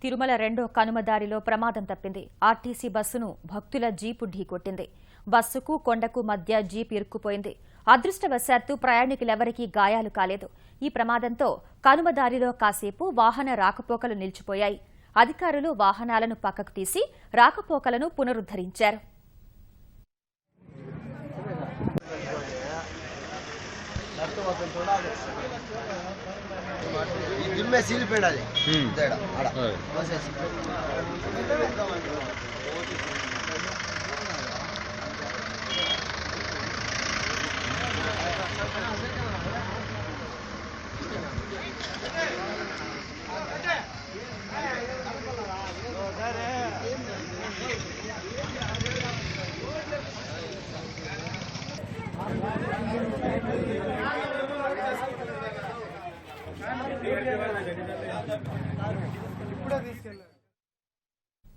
తిరుమల రెండో కనుమదారిలో ప్రమాదం తప్పింది. ఆర్టీసీ బస్సును భక్తుల జీపు ఢీకొట్టింది. బస్సుకు కొండకు మధ్య జీప్ ఇరుక్కుపోయింది. అదృష్టవశాత్తు ప్రయాణికులెవరికీ గాయాలు కాలేదు. ఈ ప్రమాదంతో కనుమదారిలో కాసేపు వాహన రాకపోకలు నిలిచిపోయాయి. అధికారులు వాహనాలను పక్కకు తీసి రాకపోకలను పునరుద్దరించారు. जिनमें सील पे डाले ఇప్పుడే తీసుకెళ్ళారు.